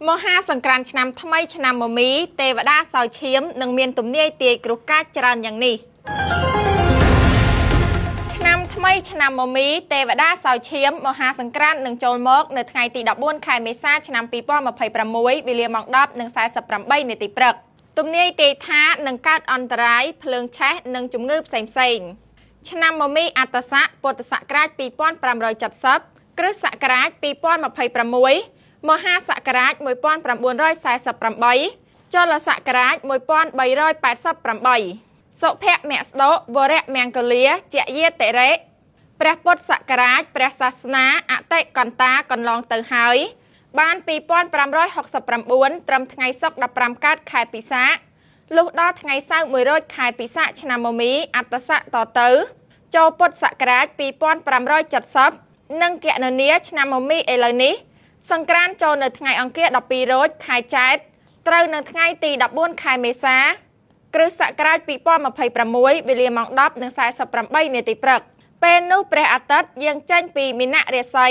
មហាសង្ក្រាន្តឆ្នាំថ្មីឆ្នាំមមីទេវតាសោយឈាមនឹងមានទំនាយទាយគ្រោះកាចច្រើនយ៉ាងនេះឆ្នាំថ្មីឆ្នាំមមីទេវតាសោយឈាមមហាសង្ក្រាន្តនឹងចូលមកនៅថ្ងៃទី14ខែមេសាឆ្នាំ2026វេលាម៉ោង 10:48 នាទីព្រឹកទំនាយទាយថានឹងកើតអន្តរាយភ្លើងឆេះនិងជំងឺផ្សេងៗឆ្នាំមមីអត្តស័កពុទ្ធសករាជ2570គ្រិស្តសករាជ2026មហាសករាជ1948ចលសករាជ1388សុភមស្ដោវរៈមង្គលាជាយាតិរៈព្រះពុទ្ធសករាជព្រះសាសនាអតិកន្តាកន្លងទៅហើយបាន2569ត្រឹមថ្ងៃសុក្រ15កើតខែពិសាខលុះដល់ថ្ងៃសៅរ៍100ខែពិសាខឆ្នាំមមីអត្តស័កតទៅចូលពុទ្ធសករាជ2570និងគណនាឆ្នាំមមីឥឡូវនេះសង្ក្រាន្តចូលនៅថ្ងៃអង្គារ12រោចខែចែកត្រូវនៅថ្ងៃទី14ខែមេសាគ្រិស្តសករាជ2026វេលាម៉ោង 10:48 នាទីព្រឹកពេលនោះព្រះអាទិត្យយាងចេញពីមីនរាសី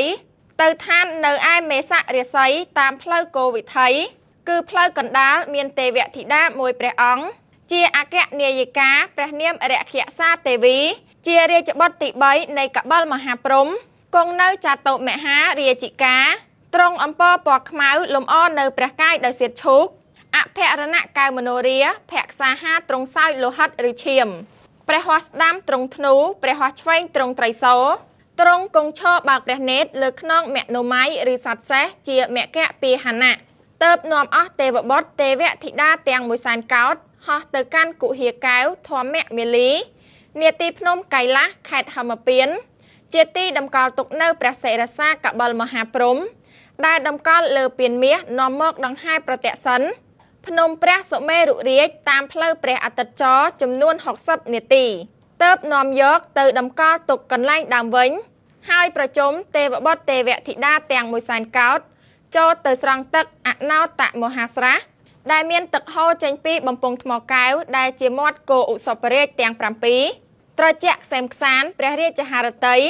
ទៅឋាននៅឯមេសរាសីតាមផ្លូវគោវិថីគឺផ្លូវកណ្ដាលមានទេវធីតាមួយព្រះអង្គជាអគ្គនាយិកាព្រះនាមរក្ខសាទេវីជារាជបុត្រទី3នៃកបិលមហាព្រហ្មគង់នៅចតុមហារាជិកាទ្រង់អំពើពណ៌ខ្មៅលំអនៅព្រះកាយដោយសៀតឈូកអភរណកៅមនោរាភក្សាហាទ្រង់សោយលោហិតឬឈាមព្រះហស្តស្ដាំទ្រង់ធ្នូព្រះហស្តឆ្វេងទ្រង់ត្រីសោទ្រង់គង់ឈរបើកព្រះនេត្រលើខ្នងមនោម័យឬសត្វសេះជាមកៈពីហណៈទើបនាំអស់ទេវបុត្រទេវធីតាទាំង100,000កោដ្ឋហោះទៅកាន់គុហាកែវធម្មមាលីនាទីភ្នំកៃឡាសខេត្តហម្មពៀនជាទីតម្កល់ទុកនៅព្រះសិរសាកបិលមហាព្រហ្មដែលតម្កល់លើពានមាសនាំមកដង្ហែប្រទក្សិណភ្នំព្រះសុមេរុរាជតាមផ្លូវព្រះអាទិត្យចរចំនួន60នាទីទើបនាំយកទៅតម្កល់ទុកកន្លែងដើមវិញហើយប្រជុំទេវបុត្រទេវធីតាទាំង100,000កោដ្ឋចូលទៅស្រង់ទឹកអណោតមហាស្រះដែលមានទឹកហូរចេញពីបំពង់ថ្មកែវដែលជាមាត់គោឧសភរាជទាំង7ត្រជាក់ក្សេមខ្សានព្រះរាជហឫទ័យ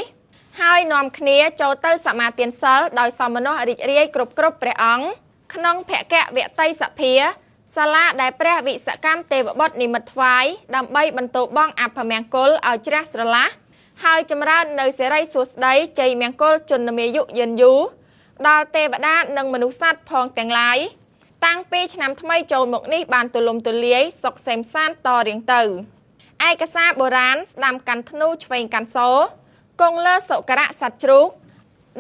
ហើយនាំគ្នាចូលទៅសមាទានសិលដោយសមនស្សរីករាយគ្រប់ព្រះអង្គក្នុងភគវតីសភាសាលាដែលព្រះវិសកម្មទេវបុត្រនិមិត្តថ្វាយដើម្បីបន្ទោបង់អភមង្គលឲ្យជ្រះស្រឡះហើយចម្រើននៅសិរីសួស្តីជ័យមង្គលជន្មាយុយឺនយូរដល់ទេវតានិងមនុស្សសត្វផងទាំងឡាយតាំងពីឆ្នាំថ្មីចូលមកនេះបានទូលំទូលាយសុខសេមសាន្តតរៀងទៅឯកសារបុរាណស្ដាំកាន់ធ្នូឆ្វេងកាន់សោគង់លើសុករៈសត្វជ្រូក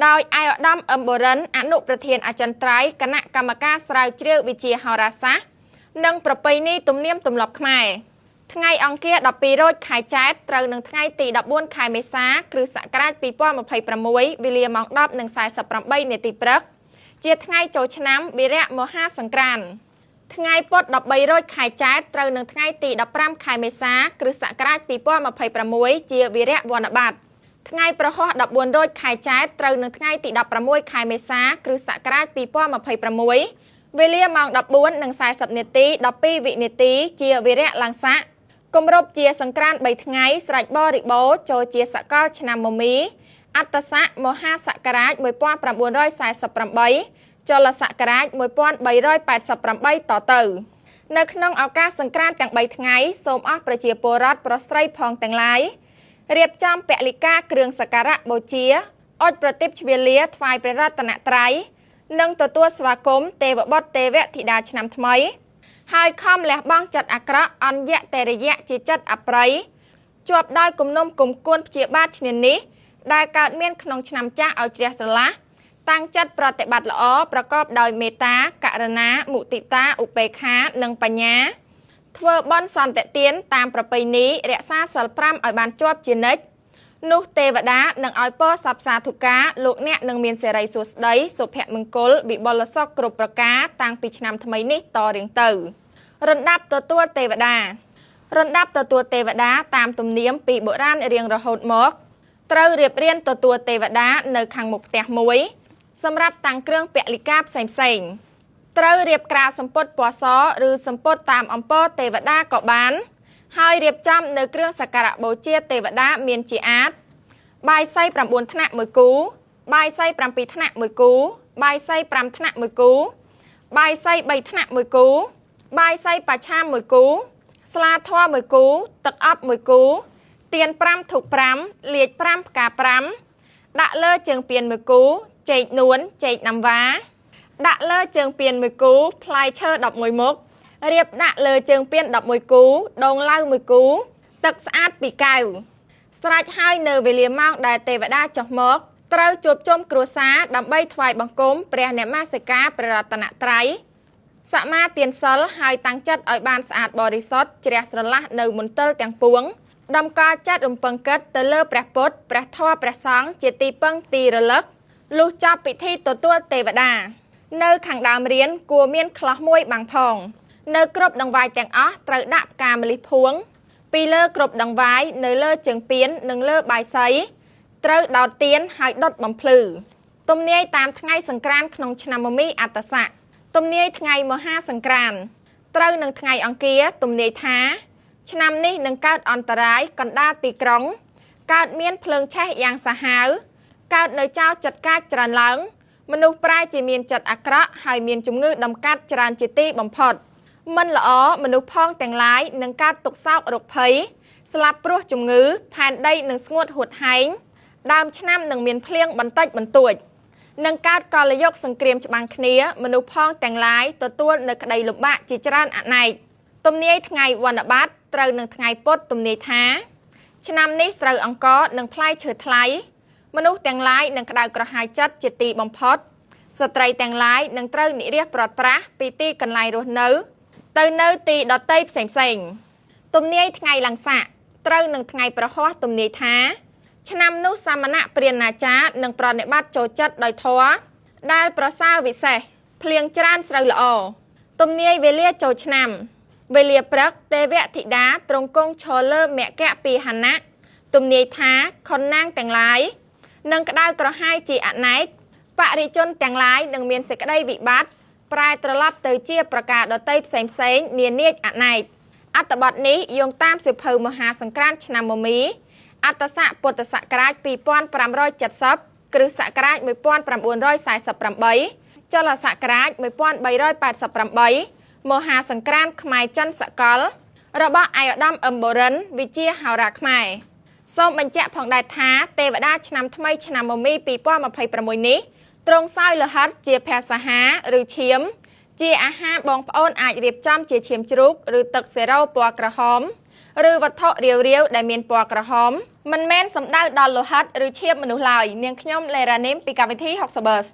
ដោយឯកឧត្តមអឹមបូរិនអនុប្រធានអចិន្ត្រៃយ៍គណៈកម្មការស្រាវជ្រាវវិទ្យាហោរាសាស្ត្រនិងប្រពៃណីទំនៀមទម្លាប់ខ្មែរថ្ងៃអង្គារ12រោចខែចែកត្រូវនឹងថ្ងៃទី14ខែមេសាគ្រិស្តសករាជ2026វេលាម៉ោង 10:48 នាទីព្រឹកជាថ្ងៃចូលឆ្នាំវិរៈមហាសង្ក្រាន្តថ្ងៃពុធ13រោចខែចែកត្រូវនឹងថ្ងៃទី15ខែមេសាគ្រិស្តសករាជ2026ជាវិរៈវ័នបត្តិថ្ងៃប្រហោះ14រោចខែចែកត្រូវនឹងថ្ងៃទី16ខែមេសាគ្រិស្តសករាជ2026វេលាម៉ោង 14:40 នាទី12វិនាទីជាវិរៈឡើងស័កគម្រប់ជាសង្ក្រាន្ត3ថ្ងៃស្រេចបរិបូរណ៍ចូលជាសកលឆ្នាំមមីអត្តស័កមហាសករាជ1948ចលសករាជ1388តទៅនៅក្នុងឱកាសសង្ក្រាន្តទាំង3ថ្ងៃសូមអស់ប្រជាពលរដ្ឋប្រុសស្រីផងទាំងឡាយរៀបចំពលិកាគ្រឿងសក្ការៈបូជាអុជប្រទីបជ្វាលាថ្វាយព្រះរតនត្រ័យនិងទទួលស្វាគមន៍ទេវបុត្រទេវធីតាឆ្នាំថ្មីហើយខំលះបង់ចិត្តអាក្រក់អញ្ញតេរយៈជាចិត្តអប្រ័យជាប់ដោយគំនុំគុំគួនព្យាបាទឈ្នានេះដែលកើតមានក្នុងឆ្នាំចាស់ឲ្យជ្រះស្រឡះតាំងចិត្តប្រតិបត្តិល្អប្រកបដោយមេត្តាករុណាមុទិតាឧបេក្ខានិងបញ្ញាធ្វើបុណ្យសន្តិទានតាមប្រពៃណីរក្សាសិល5ឲ្យបានជាប់ជានិច្ចនោះទេវតានឹងឲ្យពរសព្វសាធុការលោកអ្នកនឹងមានសិរីសួស្តីសុភមង្គលវិបុលសុខគ្រប់ប្រការតាំងពីឆ្នាំថ្មីនេះតរៀងទៅរណ្ដាប់ទទួលទេវតារណ្ដាប់ទទួលទេវតាតាមទំនៀមពីបុរាណរៀងរហូតមកត្រូវរៀបរៀងទទួលទេវតានៅខាងមុខផ្ទះមួយសម្រាប់តាំងគ្រឿងពលិកាផ្សេងៗត្រូវរៀបក្រាលសម្ពុតពណ៌សឬសម្ពុតតាមអំពរទេវតាក៏បានហើយរៀបចំនៅគ្រឿងសក្ការៈបូជាទេវតាមានជាអាចបាយសី9ថ្នាក់1គូបាយសី7ថ្នាក់1គូបាយសី5ថ្នាក់1គូ បាយសី3ថ្នាក់1គូបាយសីបច្ឆា1គូស្លាធម៌1គូទឹកអប់1គូទៀន5ធូប5លាជ5ផ្កា5ដាក់លើជើងពៀន1គូចេកនួនចេកណាំវ៉ាដាក់លើជើងពៀន1គូផ្លែឈើ11មុខរៀបដាក់លើជើងពៀន11គូដងឡៅ1គូទឹកស្អាត2កែវស្រេចហើយនៅវេលាម៉ោងដែលទេវតាចុះមកត្រូវជួបជុំគ្រួសារដើម្បីថ្វាយបង្គំព្រះនមស្ការព្រះរតនត្រ័យសមាទានសិលហើយតាំងចិត្តឲ្យបានស្អាតបរិសុទ្ធជ្រះស្រឡះនៅមន្ទិលទាំងពួងដំកល់ចិត្តរំពឹងគិតទៅលើព្រះពុទ្ធព្រះធម៌ព្រះសង្ឃជាទីពឹងទីរលឹកលុះចប់ពិធីទទួលទេវតានៅខាងដើមរៀនគួរមានខ្លះមួយបាំងផងនៅគ្រប់ដង្វាយទាំងអស់ត្រូវដាក់ផ្កាម្លិះភួងពីលើគ្រប់ដង្វាយនៅលើជើងពៀននិងលើបាយសីត្រូវដោតទៀនហើយដុតបំភ្លឺទំនាយតាមថ្ងៃសង្ក្រាន្តក្នុងឆ្នាំមមីអត្តស័កទំនាយថ្ងៃមហាសង្ក្រាន្តត្រូវនឹងថ្ងៃអង្គារទំនាយថាឆ្នាំនេះនឹងកើតអន្តរាយកណ្ដាលទីក្រុងកើតមានភ្លើងឆេះយ៉ាងសាហាវកើតនៅចោលចិត្តកាចច្រើនឡើងមនុស្សប្រាជ្ញជាមានចិត្តអាក្រក់ហើយមានជំងឺដំកាត់ច្រើនជាទីបំផុតមិនល្អមនុស្សផងទាំងឡាយនឹងកើតទុក្ខសោករោគភ័យស្លាប់ព្រោះជំងឺផែនដីនឹងស្ងួតហួតហែងដើមឆ្នាំនឹងមានភ្លៀងបន្តិចបន្តួចនឹងកើតកលយុគសង្គ្រាមច្បាំងគ្នាមនុស្សផងទាំងឡាយទទួលនៅក្តីលំបាកជាច្រើនអនេកទំនាយថ្ងៃវណ្ណបត្រត្រូវនឹងថ្ងៃពុធទំនាយថាឆ្នាំនេះស្រូវអង្ករនិងផ្លែឈើថ្លៃមនុស្សទាំងឡាយនឹងក្តៅក្រហាយចិត្តជាទីបំផុតស្ត្រីទាំងឡាយនឹងត្រូវនិរាសព្រាត់ប្រាសពីទីកន្លែងរស់នៅទៅនៅទីដតីផ្សេងទំនាយថ្ងៃឡើងស័កត្រូវនឹងថ្ងៃប្រហ័សទំនាយថាឆ្នាំនោះសាមណៈព្រាណាចារ្យនឹងប្រណិប័តចូលចិត្តដោយធម៌ដែលប្រសើរវិសេសភ្លៀងច្រើនស្រូវល្អទំនាយវេលាចូលឆ្នាំវេលាព្រឹកទេវធីតាទ្រង់គង់ឈរលើមគ្គពីហណៈទំនាយថាខុនណាងទាំងឡាយនឹងក្តៅក្រហាយជាអនេកបរិជនទាំងឡាយនឹងមានសេចក្តីវិបត្តិប្រែត្រឡប់ទៅជាប្រការដតីផ្សេងនានាអនេកអត្ថបទនេះយោងតាមសៀវភៅមហាសង្ក្រាន្តឆ្នាំមមីអត្តស័កពុទ្ធសករាជ2570គ្រិស្តសករាជ1948ចលសករាជ1388មហាសង្ក្រាន្តខ្មែរចិនសកលរបស់ឯកឧត្តមអឹមបូរិនវិជាហោរាខ្មែរសូមបញ្ជាក់ផងដែរថាទេវតាឆ្នាំថ្មីឆ្នាំមមី2026នេះទ្រង់សោយលហិតជាភសាហាឬឈាមជាអាហារបងប្អូនអាចរៀបចំជាឈាមជ្រូកឬទឹកសេរ៉ូពណ៌ក្រហមឬវត្ថុរាវៗដែលមានពណ៌ក្រហមមិនមែនសំដៅដល់លោហិតឬឈាមមនុស្សឡើយនាងខ្ញុំលេរ៉ានីមពីកម្មវិធី60 Bus